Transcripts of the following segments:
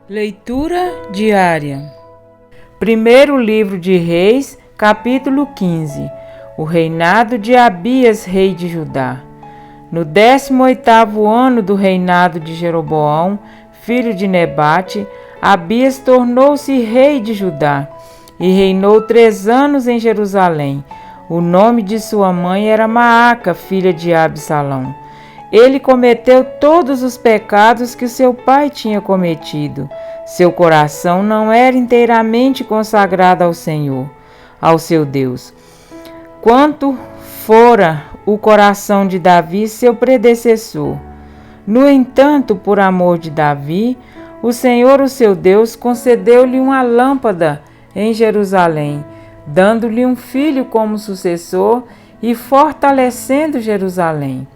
Leitura diária. Primeiro livro de Reis, capítulo 15. O reinado de Abias, rei de Judá. No 18º ano do reinado de Jeroboão, filho de Nebate, Abias tornou-se rei de Judá e reinou 3 anos em Jerusalém. O nome de sua mãe era Maaca, filha de Absalão. Ele cometeu todos os pecados que seu pai tinha cometido. Seu coração não era inteiramente consagrado ao Senhor, ao seu Deus, quanto fora o coração de Davi, seu predecessor. No entanto, por amor de Davi, o Senhor, o seu Deus, concedeu-lhe uma lâmpada em Jerusalém, dando-lhe um filho como sucessor e fortalecendo Jerusalém.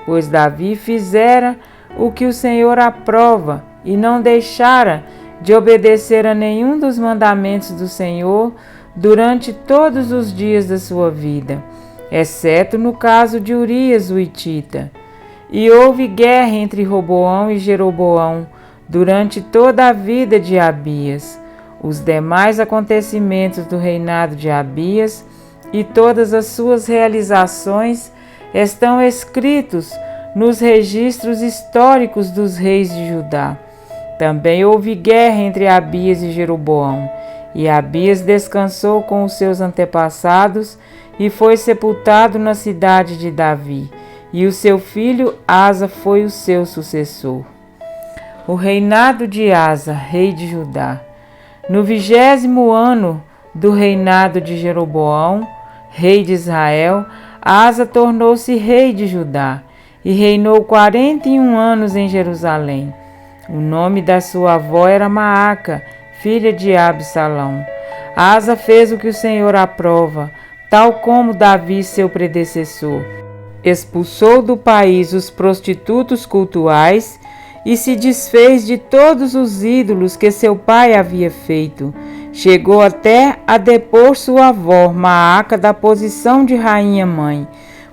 Pois Davi fizera o que o Senhor aprova e não deixara de obedecer a nenhum dos mandamentos do Senhor durante todos os dias da sua vida, exceto no caso de Urias o hitita. E houve guerra entre Roboão e Jeroboão durante toda a vida de Abias. Os demais acontecimentos do reinado de Abias e todas as suas realizações estão escritos nos registros históricos dos reis de Judá. Também houve guerra entre Abias e Jeroboão, e Abias descansou com os seus antepassados e foi sepultado na cidade de Davi, e o seu filho Asa foi o seu sucessor. O reinado de Asa, rei de Judá. No 20º ano do reinado de Jeroboão, rei de Israel, Asa tornou-se rei de Judá e reinou 41 anos em Jerusalém. O nome da sua avó era Maaca, filha de Absalão. Asa fez o que o Senhor aprova, tal como Davi, seu predecessor. Expulsou do país os prostitutos cultuais e se desfez de todos os ídolos que seu pai havia feito. Chegou até a depor sua avó, Maaca, da posição de rainha-mãe,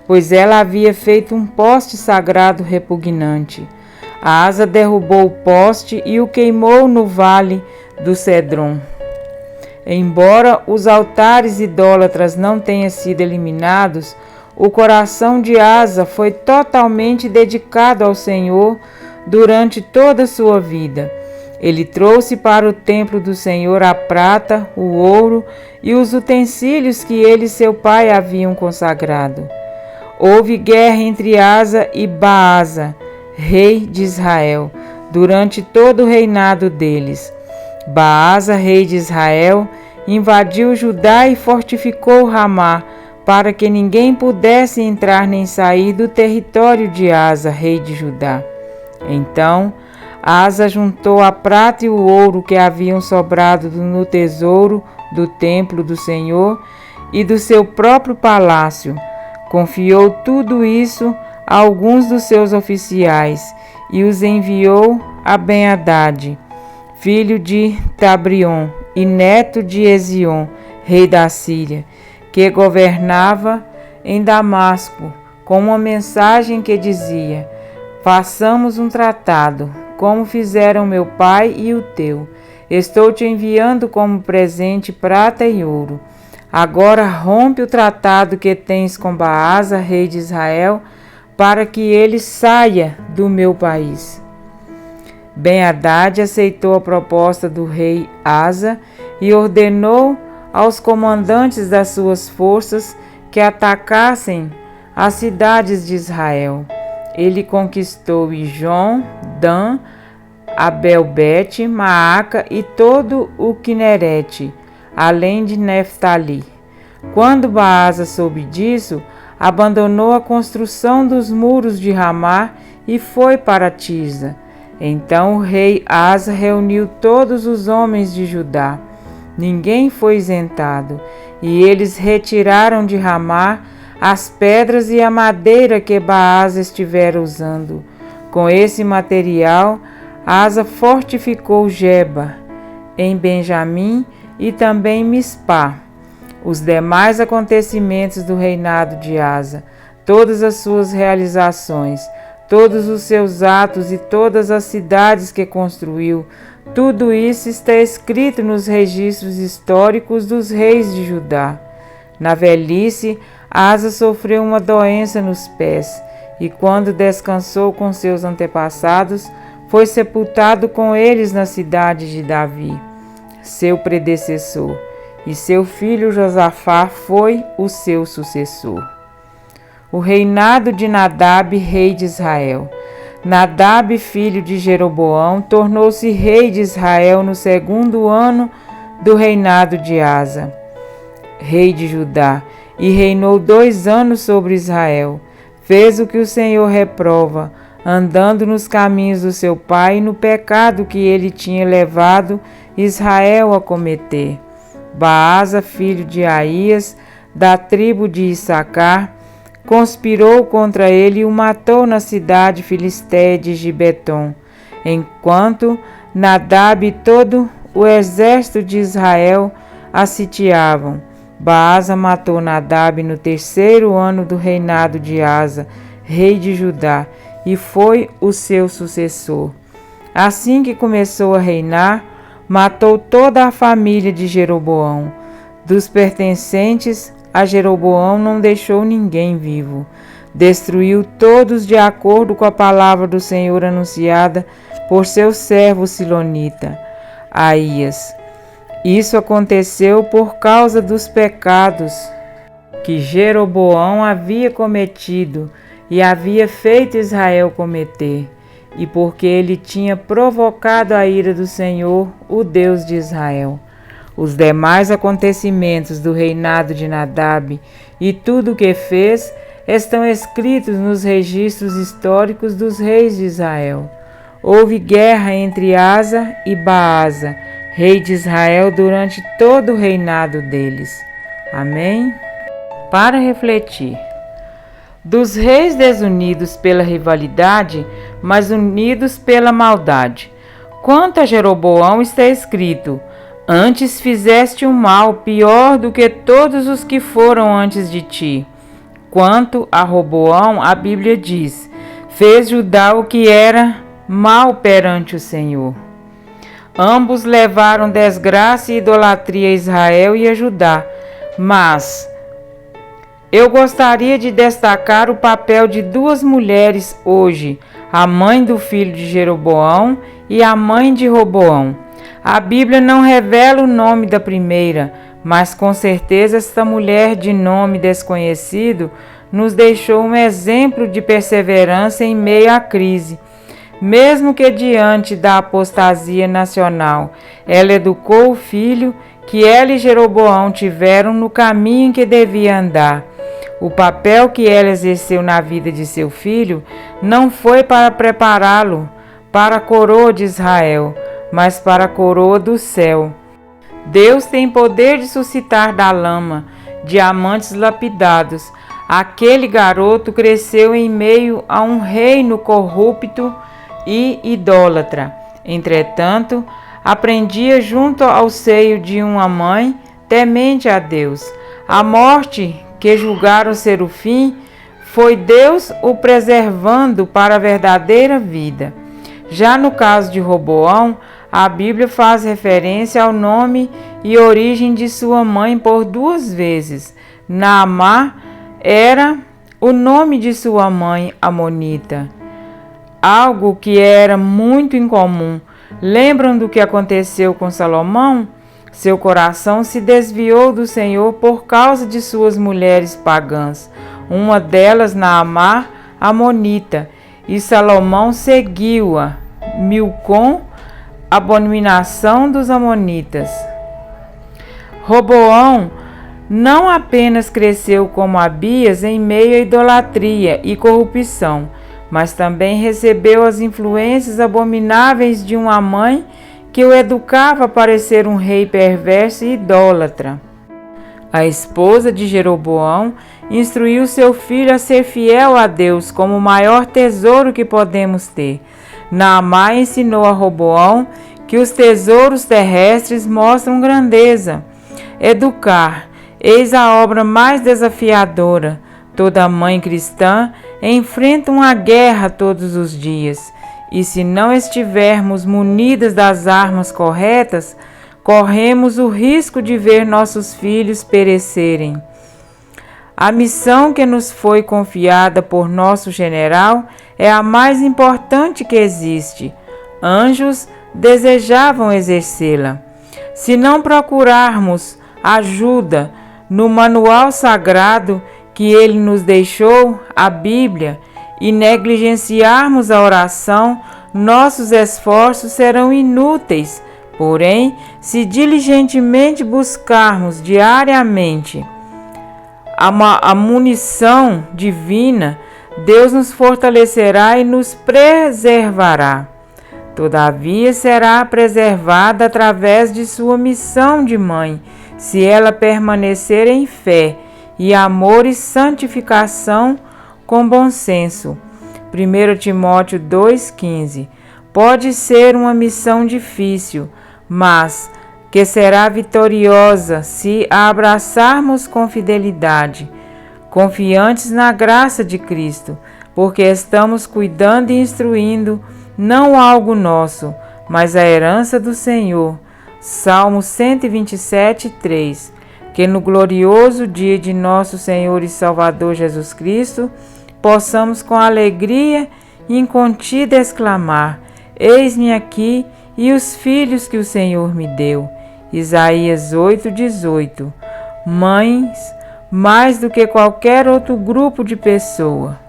pois ela havia feito um poste sagrado repugnante. Asa derrubou o poste e o queimou no vale do Cedron. Embora os altares idólatras não tenham sido eliminados, o coração de Asa foi totalmente dedicado ao Senhor durante toda a sua vida. Ele trouxe para o templo do Senhor a prata, o ouro e os utensílios que ele e seu pai haviam consagrado. Houve guerra entre Asa e Baasa, rei de Israel, durante todo o reinado deles. Baasa, rei de Israel, invadiu Judá e fortificou Ramá, para que ninguém pudesse entrar nem sair do território de Asa, rei de Judá. Então, Asa juntou a prata e o ouro que haviam sobrado no tesouro do templo do Senhor e do seu próprio palácio. Confiou tudo isso a alguns dos seus oficiais e os enviou a Ben-Hadad, filho de Tabrion e neto de Ezion, rei da Síria, que governava em Damasco, com uma mensagem que dizia: façamos um tratado, como fizeram meu pai e o teu. Estou te enviando como presente prata e ouro. Agora rompe o tratado que tens com Baasa, rei de Israel, para que ele saia do meu país. Ben-Hadad aceitou a proposta do rei Asa e ordenou aos comandantes das suas forças que atacassem as cidades de Israel. Ele conquistou Ijon, Dan, Abel-Bet, Maaca e todo o Quinerete, além de Neftali. Quando Baasa soube disso, abandonou a construção dos muros de Ramá e foi para Tirza. Então o rei Asa reuniu todos os homens de Judá. Ninguém foi isentado, e eles retiraram de Ramá as pedras e a madeira que Baasa estivera usando. Com esse material, Asa fortificou Geba, em Benjamim, e também Mispá. Os demais acontecimentos do reinado de Asa, todas as suas realizações, todos os seus atos e todas as cidades que construiu, Tudo isso está escrito nos registros históricos dos reis de Judá. Na velhice, Asa sofreu uma doença nos pés, e quando descansou com seus antepassados, foi sepultado com eles na cidade de Davi, seu predecessor, e seu filho Josafá foi o seu sucessor. O reinado de Nadab, rei de Israel. Nadab, filho de Jeroboão, tornou-se rei de Israel no 2º ano do reinado de Asa, rei de Judá, e reinou 2 anos sobre Israel. Fez o que o Senhor reprova, andando nos caminhos do seu pai e no pecado que ele tinha levado Israel a cometer. Baasa, filho de Aías, da tribo de Issacar, conspirou contra ele e o matou na cidade filisteia de Gibeton, enquanto Nadab e todo o exército de Israel a sitiavam. Baasa matou Nadab no 3º ano do reinado de Asa, rei de Judá, e foi o seu sucessor. Assim que começou a reinar, matou toda a família de Jeroboão. Dos pertencentes a Jeroboão não deixou ninguém vivo. Destruiu todos de acordo com a palavra do Senhor anunciada por seu servo silonita, Aías. Isso aconteceu por causa dos pecados que Jeroboão havia cometido e havia feito Israel cometer, e porque ele tinha provocado a ira do Senhor, o Deus de Israel. Os demais acontecimentos do reinado de Nadab e tudo o que fez estão escritos nos registros históricos dos reis de Israel. Houve guerra entre Asa e Baasa, rei de Israel, durante todo o reinado deles. Amém? Para refletir. Dos reis desunidos pela rivalidade, mas unidos pela maldade. Quanto a Jeroboão está escrito: antes fizeste um mal pior do que todos os que foram antes de ti. Quanto a Roboão, a Bíblia diz: fez Judá o que era mal perante o Senhor. Ambos levaram desgraça e idolatria a Israel e a Judá, mas eu gostaria de destacar o papel de 2 mulheres hoje, a mãe do filho de Jeroboão e a mãe de Roboão. A Bíblia não revela o nome da primeira, mas com certeza esta mulher de nome desconhecido nos deixou um exemplo de perseverança em meio à crise. Mesmo que diante da apostasia nacional, ela educou o filho que ela e Jeroboão tiveram no caminho em que devia andar. O papel que ela exerceu na vida de seu filho não foi para prepará-lo para a coroa de Israel, mas para a coroa do céu. Deus tem poder de suscitar da lama diamantes lapidados. Aquele garoto cresceu em meio a um reino corrupto e idólatra. Entretanto, aprendia junto ao seio de uma mãe temente a Deus. A morte, que julgaram ser o fim, foi Deus o preservando para a verdadeira vida. Já no caso de Roboão, a Bíblia faz referência ao nome e origem de sua mãe por 2 vezes. Naamá era o nome de sua mãe amonita, algo que era muito incomum. Lembram do que aconteceu com Salomão? Seu coração se desviou do Senhor por causa de suas mulheres pagãs, uma delas Naamá, amonita, e Salomão seguiu-a, Milcom, abominação dos amonitas. Roboão não apenas cresceu como Abias em meio à idolatria e corrupção, mas também recebeu as influências abomináveis de uma mãe que o educava para ser um rei perverso e idólatra. A esposa de Jeroboão instruiu seu filho a ser fiel a Deus como o maior tesouro que podemos ter. Naamá ensinou a Roboão que os tesouros terrestres mostram grandeza. Educar, eis a obra mais desafiadora. Toda mãe cristã enfrenta uma guerra todos os dias. e se não estivermos munidas das armas corretas, corremos o risco de ver nossos filhos perecerem. A missão que nos foi confiada por nosso general é a mais importante que existe. Anjos desejavam exercê-la. Se não procurarmos ajuda no manual sagrado que ele nos deixou, a Bíblia, e negligenciarmos a oração, nossos esforços serão inúteis. Porém, se diligentemente buscarmos diariamente a munição divina, Deus nos fortalecerá e nos preservará. Todavia, será preservada através de sua missão de mãe, se ela permanecer em fé e amor e santificação com bom senso. 1 Timóteo 2,15. Pode ser uma missão difícil, mas que será vitoriosa se a abraçarmos com fidelidade, confiantes na graça de Cristo, porque estamos cuidando e instruindo não algo nosso, mas a herança do Senhor. Salmo 127:3. Que no glorioso dia de nosso Senhor e Salvador Jesus Cristo, possamos com alegria incontida exclamar: Eis-me aqui e os filhos que o Senhor me deu. Isaías 8:18. Mães, mais do que qualquer outro grupo de pessoa,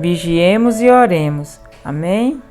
vigiemos e oremos. Amém?